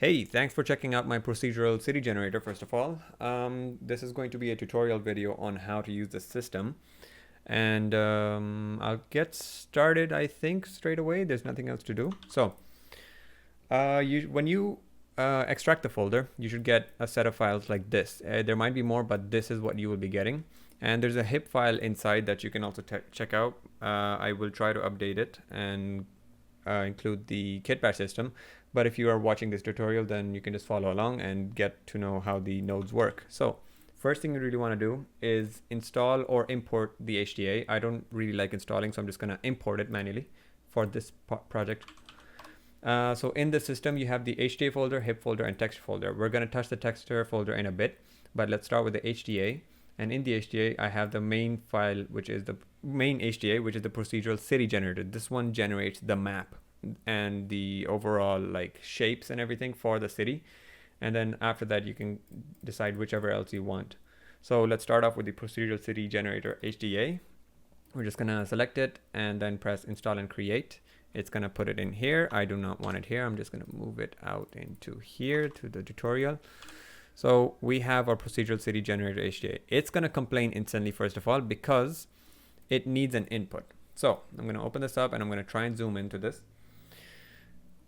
Hey, thanks for checking out my procedural city generator, first of all. This is going to be a tutorial video on how to use the system. And I'll get started, I think, straight away. There's nothing else to do. So, when you extract the folder, you should get a set of files like this. There might be more, but this is what you will be getting. And there's a hip file inside that you can also check out. I will try to update it and include the kit bash system. But if you are watching this tutorial, then you can just follow along and get to know how the nodes work. So first thing you really want to do is install or import the HDA. I don't really like installing, so I'm just going to import it manually for this project. So in the system, you have the HDA folder, HIP folder, and texture folder. We're going to touch the texture folder in a bit, but let's start with the HDA. And in the HDA, I have the main file, which is the main HDA, which is the procedural city generator. This one generates the map and the overall like shapes and everything for the city. And then after that, you can decide whichever else you want. So let's start off with the procedural city generator HDA. We're just gonna select it and then press install and create. It's gonna put it in here. I do not want it here. I'm just gonna move it out into here to the tutorial. So we have our procedural city generator HDA. It's gonna complain instantly, first of all, because it needs an input. So I'm gonna open this up and I'm gonna try and zoom into this.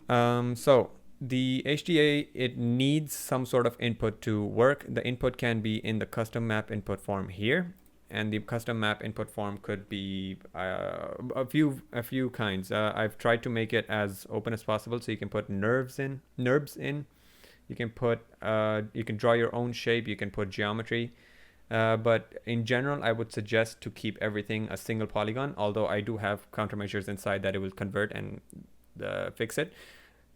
So the HDA, it needs some sort of input to work. The input can be in the custom map input form here. And the custom map input form could be a few kinds. I've tried to make it as open as possible, so you can put NURBS in. You can put, you can draw your own shape. You can put geometry. But in general, I would suggest to keep everything a single polygon. Although I do have countermeasures inside that it will convert and fix it,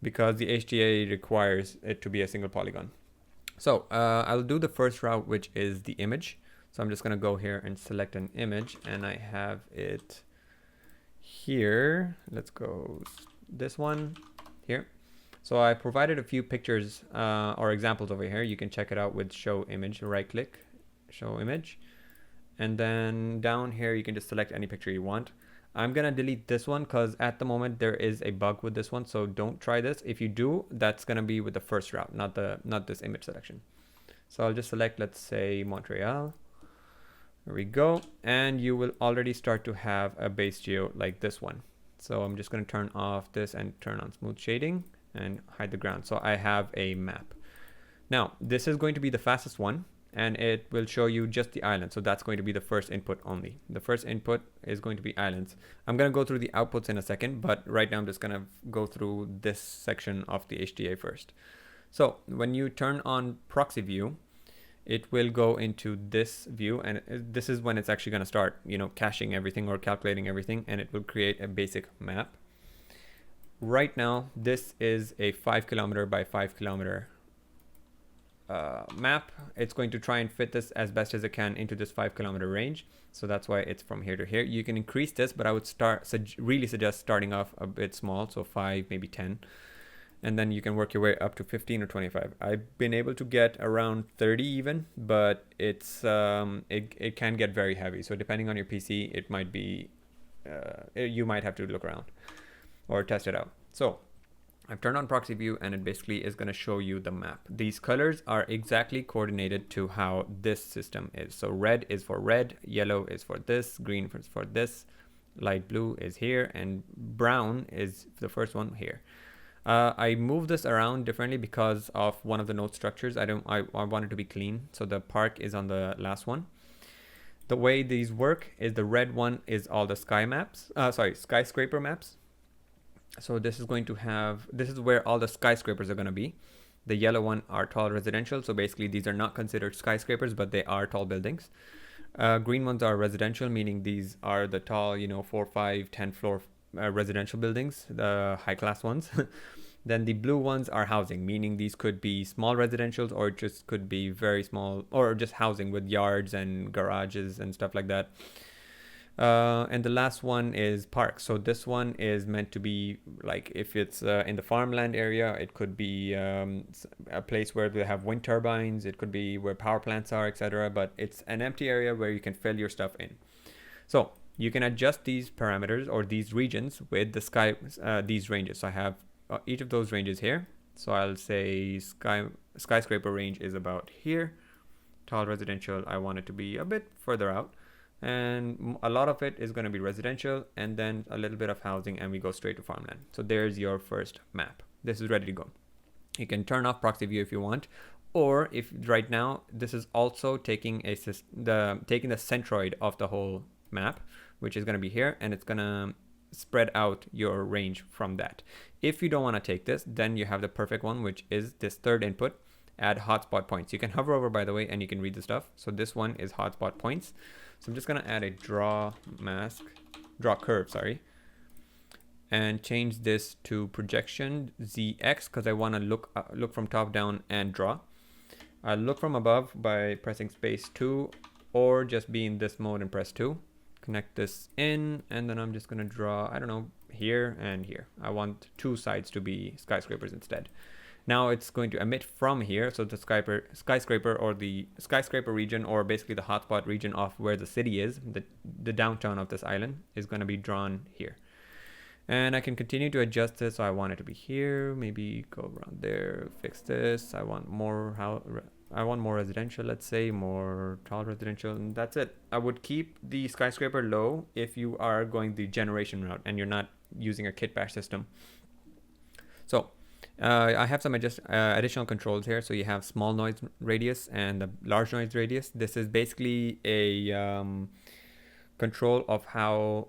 because the HDA requires it to be a single polygon. So I'll do the first route, which is the image. So I'm just going to go here and select an image, and I have it here. Let's go this one here. So I provided a few pictures or examples over here. You can check it out with show image. Right click, show image. And then down here, you can just select any picture you want. I'm going to delete this one because at the moment there is a bug with this one. So don't try this. If you do, that's going to be with the first route, not this image selection. So I'll just select, let's say, Montreal. There we go. And you will already start to have a base geo like this one. So I'm just going to turn off this and turn on smooth shading and hide the ground. So I have a map. Now, this is going to be the fastest one, and it will show you just the island. So that's going to be the first input only. The first input is going to be islands. I'm going to go through the outputs in a second, but right now I'm just going to go through this section of the HDA first. So when you turn on proxy view, it will go into this view, and this is when it's actually going to start, caching everything or calculating everything, and it will create a basic map. Right now, this is a 5 kilometer by 5 kilometer map. It's going to try and fit this as best as it can into this 5 kilometer range. So that's why it's from here to here. You can increase this, but I would really suggest starting off a bit small, so 5, maybe 10. And then you can work your way up to 15 or 25. I've been able to get around 30 even, but it's it can get very heavy. So depending on your PC, it might be you might have to look around or test it out. So I've turned on proxy view, and it basically is going to show you the map. These colors are exactly coordinated to how this system is. So red is for red, yellow is for this, green is for this, light blue is here, and brown is the first one here. I moved this around differently because of one of the node structures. I want it to be clean. So the park is on the last one. The way these work is the red one is all the skyscraper maps. So this is where all the skyscrapers are going to be. The yellow one are tall residential. So basically these are not considered skyscrapers, but they are tall buildings. Green ones are residential, meaning these are the tall, 4, 5, 10 floor residential buildings, the high class ones. Then the blue ones are housing, meaning these could be small residentials, or just could be very small, or just housing with yards and garages and stuff like that. And the last one is parks. So this one is meant to be like, if it's in the farmland area, it could be a place where they have wind turbines, it could be where power plants are, etc. But it's an empty area where you can fill your stuff in. So you can adjust these parameters or these regions with these ranges. So I have each of those ranges here. So I'll say skyscraper range is about here. Tall residential, I want it to be a bit further out. And a lot of it is going to be residential, and then a little bit of housing, and we go straight to farmland. So there's your first map. This is ready to go. You can turn off proxy view if you want, or if right now this is also taking the centroid of the whole map, which is going to be here, and it's going to spread out your range from that. If you don't want to take this, then you have the perfect one, which is this third input, add hotspot points. You can hover over, by the way, and you can read the stuff. So this one is hotspot points. So I'm just going to add a draw curve, sorry, and change this to projection ZX, because I want to look from top down and draw. I'll look from above by pressing space 2, or just be in this mode and press 2. Connect this in, and then I'm just going to draw, I don't know, here and here. I want two sides to be skyscrapers instead. Now it's going to emit from here, so the skyscraper or the skyscraper region, or basically the hotspot region of where the city is, the downtown of this island, is going to be drawn here. And I can continue to adjust this. So I want it to be here, maybe go around there, fix this. I want more residential, let's say, more tall residential, and that's it. I would keep the skyscraper low if you are going the generation route and you're not using a kit bash system. So I have some additional controls here. So you have small noise radius and the large noise radius. This is basically a control of how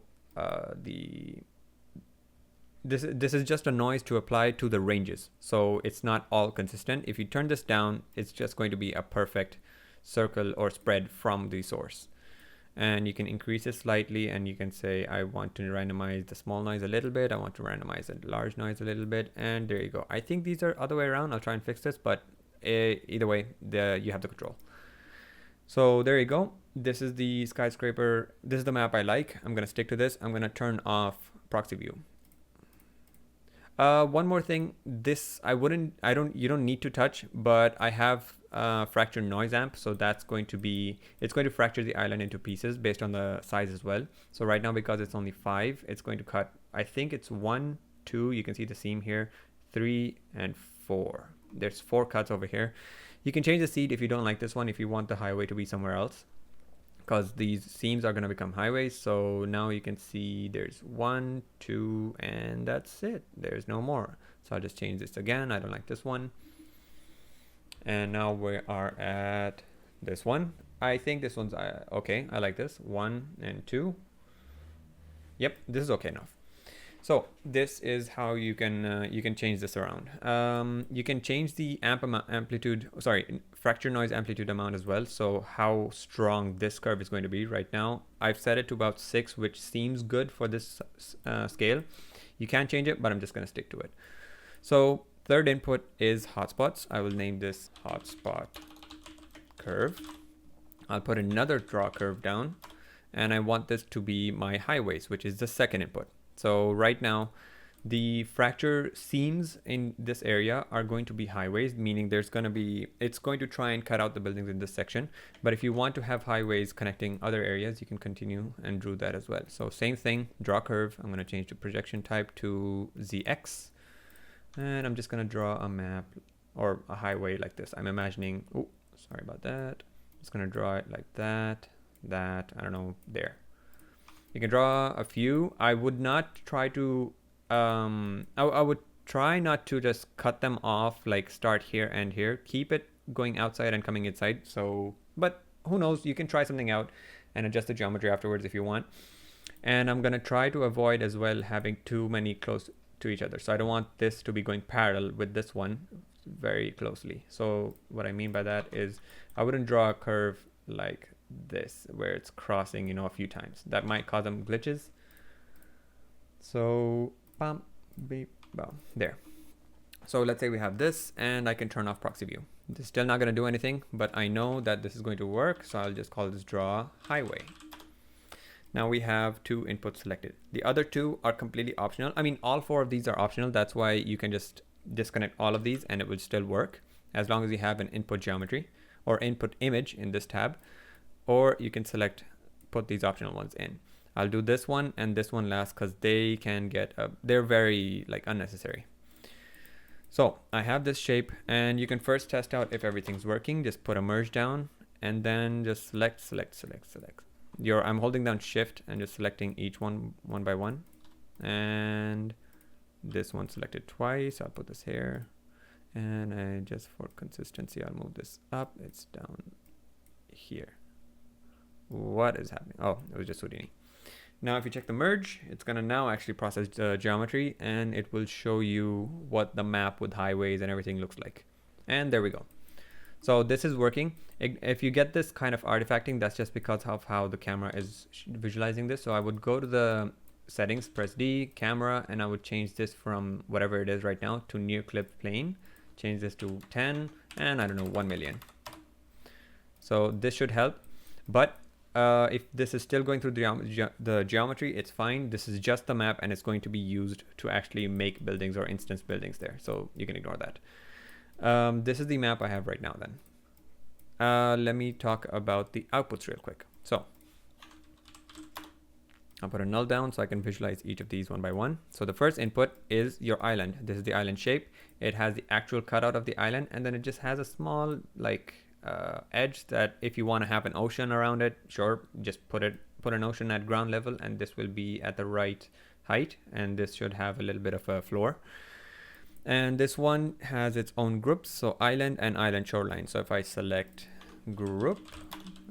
this is just a noise to apply to the ranges. So it's not all consistent. If you turn this down, it's just going to be a perfect circle or spread from the source. And you can increase it slightly, and you can say, I want to randomize the small noise a little bit. I want to randomize the large noise a little bit. And there you go. I think these are other way around. I'll try and fix this, but either way, you have the control. So there you go. This is the skyscraper. This is the map I like. I'm going to stick to this. I'm going to turn off proxy view. One more thing, you don't need to touch, but I have fracture noise amp, so it's going to fracture the island into pieces based on the size as well. So right now, because it's only 5, it's going to cut, I think it's 1, 2, you can see the seam here, 3 and 4. There's 4 cuts over here. You can change the seed if you don't like this one, if you want the highway to be somewhere else, because these seams are going to become highways. So now you can see there's 1, 2, and that's it. There's no more. So I'll just change this again. I don't like this one. And now we are at this one. I think this one's okay. I like this. 1 and 2. Yep, this is okay enough. So this is how you can change this around. You can change the fracture noise amplitude amount as well. So how strong this curve is going to be. Right now, I've set it to about 6, which seems good for this scale. You can change it, but I'm just going to stick to it. So third input is hotspots. I will name this hotspot curve. I'll put another draw curve down, and I want this to be my highways, which is the second input. So right now, the fracture seams in this area are going to be highways, meaning it's going to try and cut out the buildings in this section. But if you want to have highways connecting other areas, you can continue and draw that as well. So same thing, draw curve. I'm going to change the projection type to ZX. And I'm just going to draw a map or a highway like this. I'm imagining, sorry about that. I'm just going to draw it like that, I don't know, there. You can draw a few. I would not try to, I would try not to just cut them off, like start here and here. Keep it going outside and coming inside. So, but who knows, you can try something out and adjust the geometry afterwards if you want. And I'm going to try to avoid as well having too many close to each other. So I don't want this to be going parallel with this one very closely. So what I mean by that is I wouldn't draw a curve like this where it's crossing, a few times. That might cause them glitches. So there. So let's say we have this, and I can turn off proxy view. This is still not going to do anything, but I know that this is going to work, so I'll just call this draw highway. Now we have 2 inputs selected. The other 2 are completely optional. I mean, all 4 of these are optional. That's why you can just disconnect all of these and it will still work as long as you have an input geometry or input image in this tab. Or you can put these optional ones in. I'll do this one and this one last because they can they're very unnecessary. So I have this shape, and you can first test out if everything's working. Just put a merge down, and then just select. I'm holding down shift and just selecting each one by one. And this one selected twice. I'll put this here. And I just, for consistency, I'll move this up. It's down here. What is happening? Oh, it was just Houdini. Now, if you check the merge, it's going to now actually process the geometry, and it will show you what the map with highways and everything looks like. And there we go. So this is working. If you get this kind of artifacting, that's just because of how the camera is visualizing this. So I would go to the settings, press D, camera, and I would change this from whatever it is right now to near clip plane. Change this to 10, and I don't know, 1 million. So this should help. But if this is still going through the geometry, it's fine. This is just the map, and it's going to be used to actually make buildings or instance buildings there. So you can ignore that. This is the map I have right now then. Let me talk about the outputs real quick. So I'll put a null down so I can visualize each of these one by one. So the first input is your island. This is the island shape. It has the actual cutout of the island, and then it just has a small edge that if you want to have an ocean around it, sure, just put an ocean at ground level, and this will be at the right height, and this should have a little bit of a floor. And this one has its own groups, so island and island shoreline. So if I select group,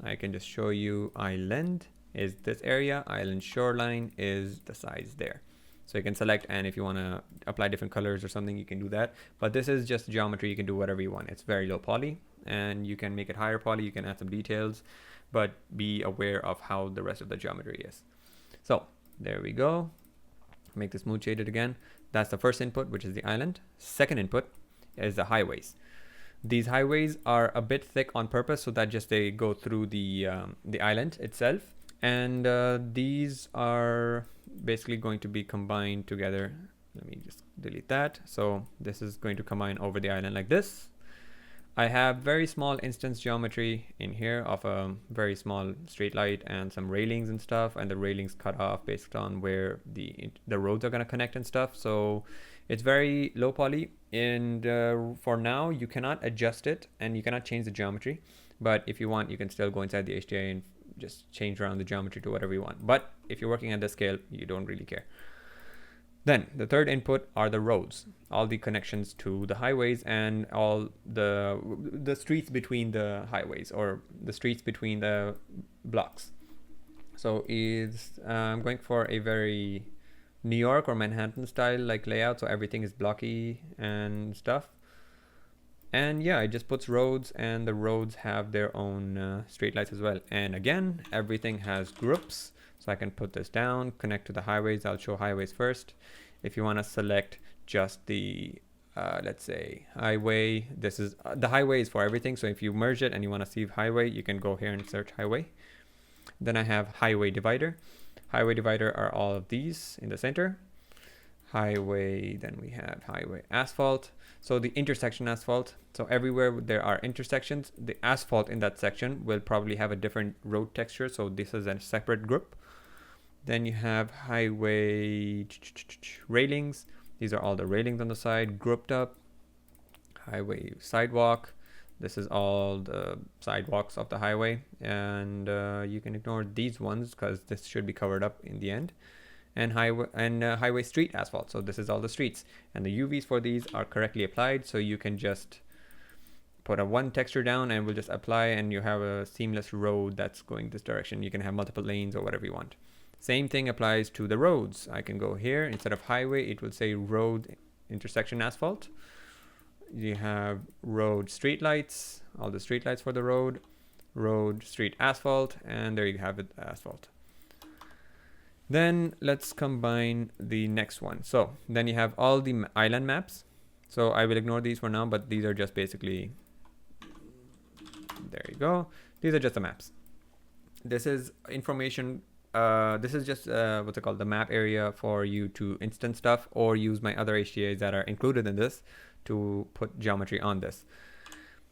I can just show you island is this area, island shoreline is the size there. So you can select, and if you want to apply different colors or something, you can do that. But this is just geometry. You can do whatever you want. It's very low poly, and you can make it higher poly. You can add some details, but be aware of how the rest of the geometry is. So there we go. Make this mood shaded again. That's the first input, which is the island. Second input is the highways. These highways are a bit thick on purpose so that just they go through the island itself. And these are basically going to be combined together. Let me just delete that. So this is going to combine over the island like this. I have very small instance geometry in here of a very small street light and some railings and stuff, and the railings cut off based on where the roads are going to connect and stuff. So it's very low poly, and for now you cannot adjust it and you cannot change the geometry, but if you want, you can still go inside the HDRI and just change around the geometry to whatever you want. But if you're working at this scale, you don't really care. Then the third input are the roads, all the connections to the highways and all the streets between the highways, or the streets between the blocks. So I'm going for a very New York or Manhattan style like layout, so everything is blocky and stuff. And yeah, it just puts roads, and the roads have their own streetlights as well. And again, everything has groups. So I can put this down, connect to the highways. I'll show highways first. If you want to select just the, let's say, highway, this is, the highway is for everything. So if you merge it and you want to see highway, you can go here and search highway. Then I have highway divider. Highway divider are all of these in the center. Highway, then we have highway asphalt. So the intersection asphalt. So everywhere there are intersections, the asphalt in that section will probably have a different road texture. So this is a separate group. Then you have highway railings. These are all the railings on the side grouped up. Highway sidewalk. This is all the sidewalks of the highway. And you can ignore these ones because this should be covered up in the end. And highway street asphalt. So this is all the streets. And the UVs for these are correctly applied. So you can just put one texture down and we'll just apply, and you have a seamless road that's going this direction. You can have multiple lanes or whatever you want. Same thing applies to the roads. I can go here, instead of highway, it will say road intersection asphalt. You have road street lights, all the street lights for the road street asphalt, and there you have it, asphalt. Then let's combine the next one. So then you have all the island maps. So I will ignore these for now, but these are just basically, there you go. These are just the maps. This is information. This is just what's it called, the map area for you to instance stuff or use my other HDAs that are included in this to put geometry on this.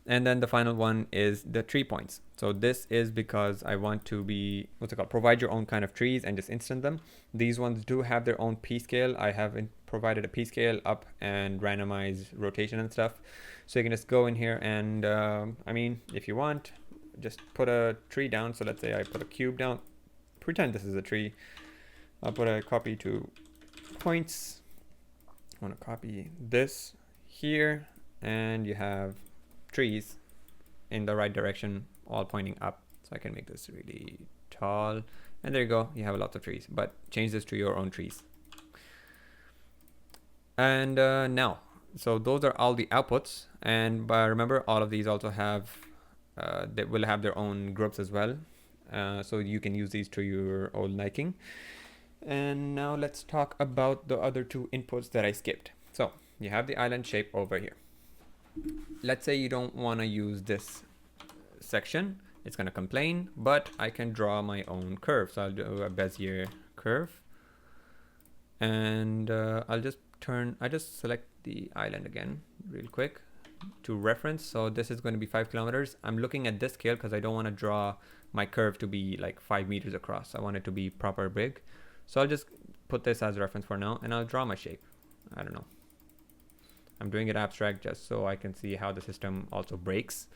And then the final one is the tree points. So this is because I want to be, provide your own kind of trees and just instant them. These ones do have their own P scale. I have provided a P scale up and randomize rotation and stuff. So you can just go in here and, I mean, if you want, just put a tree down. So let's say I put a cube down, pretend this is a tree. I'll put a copy to points. I want to copy this here, and you have trees in the right direction, all pointing up. So I can make this really tall, and there you go, you have lots of trees, but change this to your own trees. And now, so those are all the outputs, and remember, all of these also have they will have their own groups as well, so you can use these to your own liking. And now let's talk about the other two inputs that I skipped. So you have the island shape over here. Let's say you don't want to use this section, it's going to complain, but I can draw my own curve. So I'll do a Bezier curve, and I just select the island again real quick to reference. So this is going to be 5 kilometers. I'm looking at this scale because I don't want to draw my curve to be like 5 meters across. I want it to be proper big. So I'll just put this as reference for now, and I'll draw my shape. I don't know, I'm doing it abstract just so I can see how the system also breaks,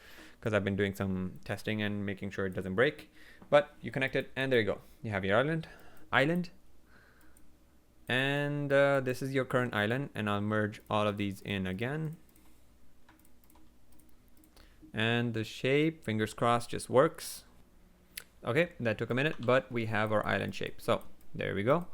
because I've been doing some testing and making sure it doesn't break. But you connect it, and there you go. You have your island, and this is your current island, and I'll merge all of these in again. And the shape, fingers crossed, just works. Okay, that took a minute, but we have our island shape. So there we go.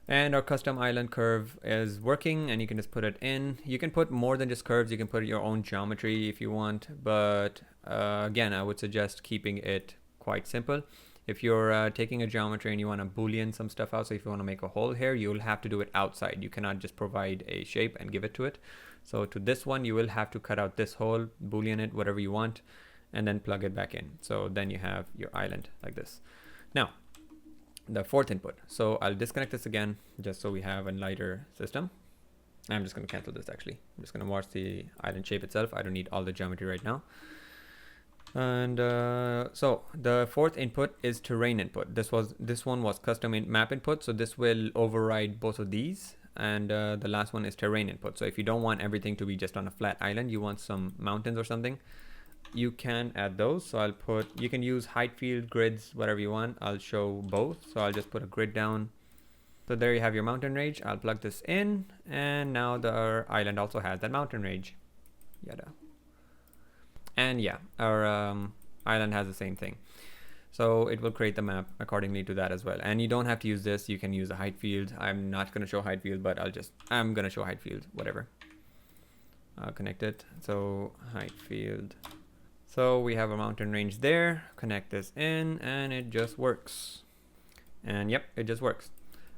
And our custom island curve is working, and you can just put it in. You can put more than just curves. You can put your own geometry if you want. But again, I would suggest keeping it quite simple. If you're taking a geometry and you want to boolean some stuff out, so if you want to make a hole here, you'll have to do it outside. You cannot just provide a shape and give it to it. So to this one, you will have to cut out this hole, boolean it, whatever you want, and then plug it back in. So then you have your island like this. Now, the fourth input. So I'll disconnect this again, just so we have a lighter system. I'm just going to cancel this actually. I'm just going to watch the island shape itself. I don't need all the geometry right now. And so the fourth input is terrain input. This one was custom map input. So this will override both of these. And the last one is terrain input. So if you don't want everything to be just on a flat island, you want some mountains or something, you can add those. So you can use height field, grids, whatever you want. I'll show both. So I'll just put a grid down. So there you have your mountain range. I'll plug this in, and now the island also has that mountain range. Yada. And yeah, our island has the same thing. So it will create the map accordingly to that as well. And you don't have to use this. You can use a height field. I'm not going to show height field, but I'm going to show height field, whatever. I'll connect it. So height field. So we have a mountain range there. Connect this in, and it just works. And yep, it just works.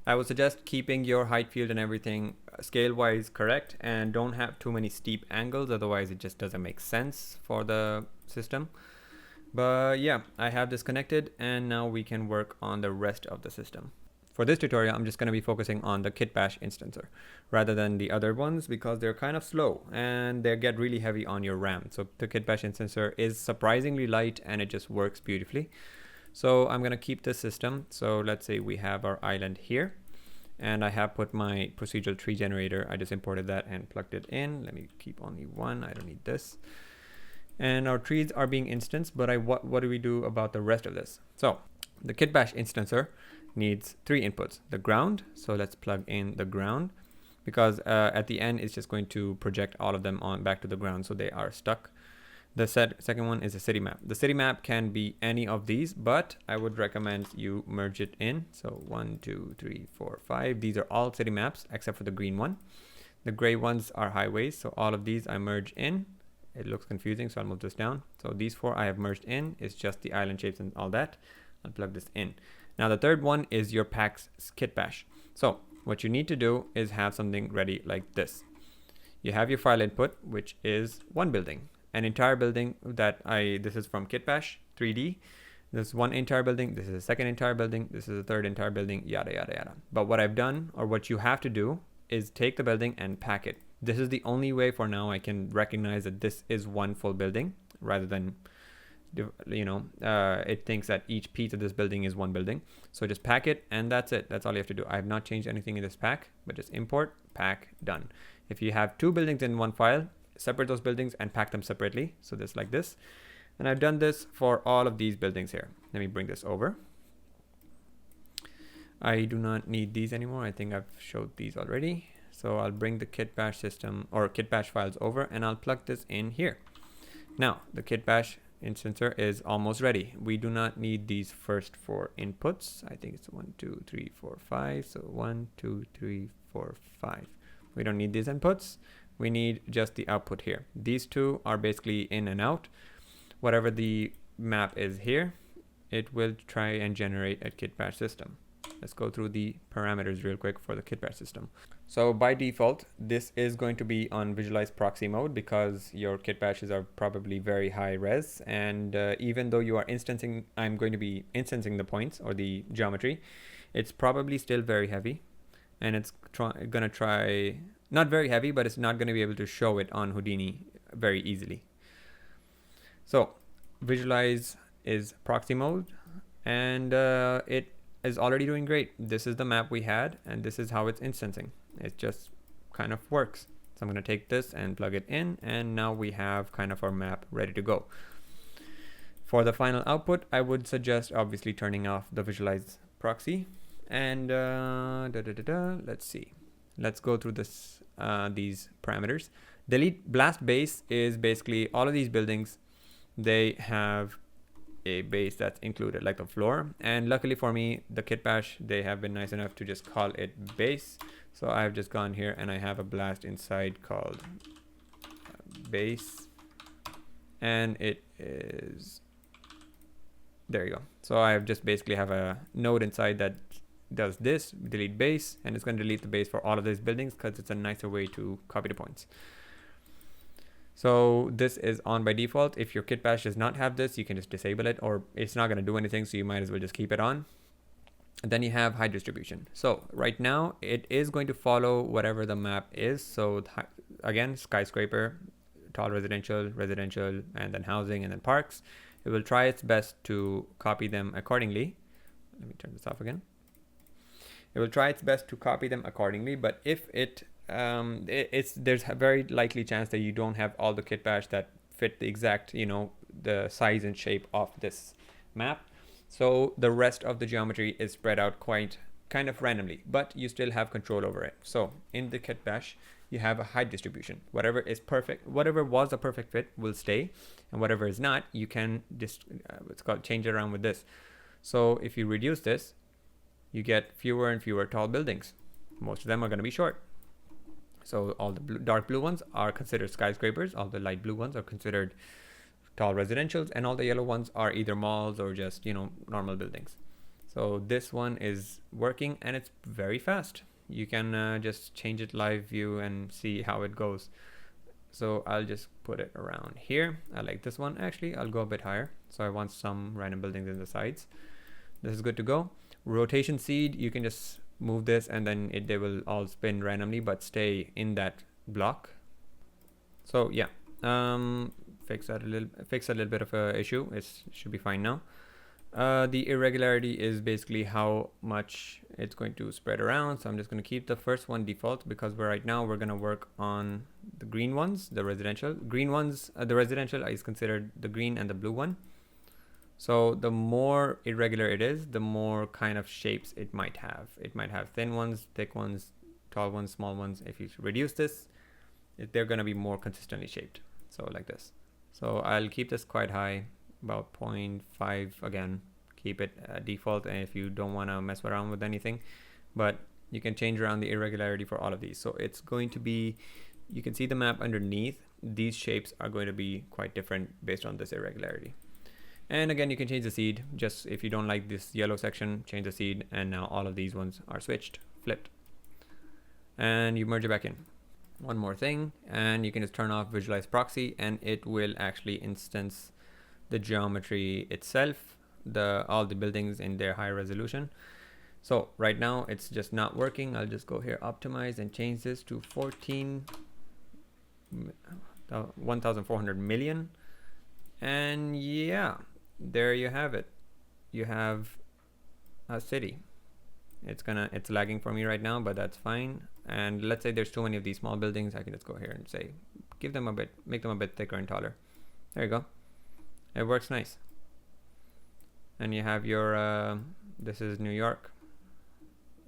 I would suggest keeping your height field and everything scale wise correct, and don't have too many steep angles, otherwise it just doesn't make sense for the system. But yeah, I have this connected, and now we can work on the rest of the system. For this tutorial, I'm just going to be focusing on the kit bash instancer rather than the other ones, because they're kind of slow and they get really heavy on your RAM. So the kit bash instancer is surprisingly light, and it just works beautifully. So I'm going to keep this system. So let's say we have our island here, and I have put my procedural tree generator. I just imported that and plugged it in. Let me keep only one. I don't need this. And our trees are being instanced, but what do we do about the rest of this? So the kit bash instancer needs 3 inputs. The ground. So let's plug in the ground, because at the end it's just going to project all of them on back to the ground, so they are stuck. The second one is a city map. The city map can be any of these, but I would recommend you merge it in. So 1, 2, 3, 4, 5. These are all city maps except for the green one. The gray ones are highways. So all of these I merge in. It looks confusing, so I'll move this down. So these 4 I have merged in. It's just the island shapes and all that. I'll plug this in. Now the third one is your PAX kit bash. So what you need to do is have something ready like this. You have your file input, which is one building. An entire building this is from kitbash 3D. This is one entire building. This is a second entire building. This is a third entire building, yada, yada, yada. But what I've done, or what you have to do, is take the building and pack it. This is the only way for now I can recognize that this is one full building, rather than, it thinks that each piece of this building is one building. So just pack it, and that's it. That's all you have to do. I have not changed anything in this pack, but just import, pack, done. If you have two buildings in one file, separate those buildings and pack them separately. So this like this. And I've done this for all of these buildings here. Let me bring this over. I do not need these anymore. I think I've showed these already. So I'll bring the kit bash system or kit bash files over, and I'll plug this in here. Now the kit bash instancer is almost ready. We do not need these first four inputs. I think it's 1, 2, 3, 4, 5. So 1, 2, 3, 4, 5. We don't need these inputs. We need just the output here. These two are basically in and out. Whatever the map is here, it will try and generate a kit bash system. Let's go through the parameters real quick for the kit bash system. So by default, this is going to be on visualize proxy mode because your kit bashes are probably very high res. And even though you are instancing, I'm going to be instancing the points or the geometry, it's probably still very heavy. And it's going to try, not very heavy, but it's not going to be able to show it on Houdini very easily. So visualize is proxy mode, and it is already doing great. This is the map we had, and this is how it's instancing. It just kind of works. So I'm going to take this and plug it in, and now we have kind of our map ready to go. For the final output, I would suggest obviously turning off the visualize proxy. And let's see. Let's go through this these parameters. Delete blast base is basically all of these buildings. They have a base that's included, like the floor. And luckily for me, the kit bash, they have been nice enough to just call it base. So I've just gone here and I have a blast inside called base, and it is, there you go. So I just basically have a node inside that does this, delete base, and it's going to delete the base for all of these buildings because it's a nicer way to copy the points. So this is on by default. If your kit bash does not have this, you can just disable it, or it's not going to do anything, so you might as well just keep it on. And then you have height distribution. So right now it is going to follow whatever the map is. So again, skyscraper, tall residential, and then housing, and then parks. It will try its best to copy them accordingly. Let me turn this off again. It will try its best to copy them accordingly, but if there's a very likely chance that you don't have all the kit bash that fit the exact, the size and shape of this map. So the rest of the geometry is spread out kind of randomly, but you still have control over it. So in the kit bash, you have a height distribution. Whatever is perfect, whatever was a perfect fit will stay, and whatever is not, you can just change it around with this. So if you reduce this, you get fewer and fewer tall buildings. Most of them are going to be short. So all the dark blue ones are considered skyscrapers. All the light blue ones are considered tall residentials, and all the yellow ones are either malls or just, normal buildings. So this one is working, and it's very fast. You can just change it live view and see how it goes. So I'll just put it around here. I like this one. Actually, I'll go a bit higher. So I want some random buildings in the sides. This is good to go. Rotation seed, you can just move this, and then they will all spin randomly but stay in that block. So yeah, fix a little bit of a issue. It should be fine now. The irregularity is basically how much it's going to spread around. So I'm just going to keep the first one default because right now we're going to work on the green ones, the residential. Green ones, the residential is considered the green and the blue one. So the more irregular it is, the more kind of shapes it might have. It might have thin ones, thick ones, tall ones, small ones. If you reduce this, they're going to be more consistently shaped. So like this. So I'll keep this quite high, about 0.5 again. Keep it default, and if you don't want to mess around with anything, but you can change around the irregularity for all of these. So it's going to be, you can see the map underneath. These shapes are going to be quite different based on this irregularity. And again, you can change the seed. Just if you don't like this yellow section, change the seed, and now all of these ones are flipped. And you merge it back in. One more thing, and you can just turn off visualize proxy, and it will actually instance the geometry itself, all the buildings in their high resolution. So right now it's just not working. I'll just go here, optimize, and change this to 14 1,400 million. And yeah, there you have it. You have a city. It's lagging for me right now, but that's fine. And let's say there's too many of these small buildings. I can just go here and say, make them a bit thicker and taller. There you go. It works nice. And you have your, this is New York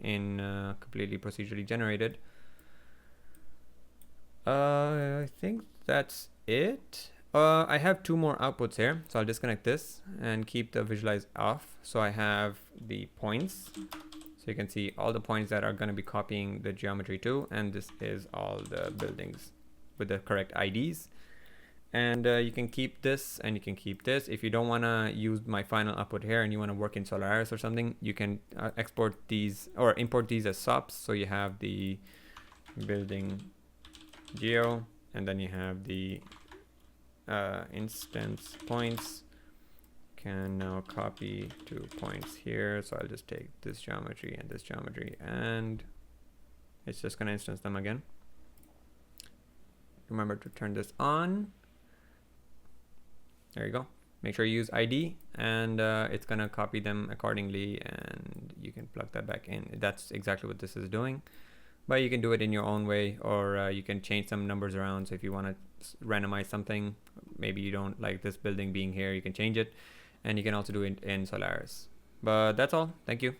in completely procedurally generated. I think that's it. I have 2 more outputs here, so I'll disconnect this and keep the visualize off. So I have the points, so you can see all the points that are going to be copying the geometry to, and this is all the buildings with the correct IDs. And you can keep this and you can keep this. If you don't want to use my final output here and you want to work in Solaris or something, you can export these or import these as subs. So you have the building geo, and then you have the instance points. Can now copy 2 points here. So I'll just take this geometry and this geometry, and it's just going to instance them again. Remember to turn this on. There you go. Make sure you use ID, and it's going to copy them accordingly, and you can plug that back in. That's exactly what this is doing. But you can do it in your own way, or you can change some numbers around. So if you want to randomize something, maybe you don't like this building being here, you can change it. And you can also do it in Solaris. But that's all. Thank you.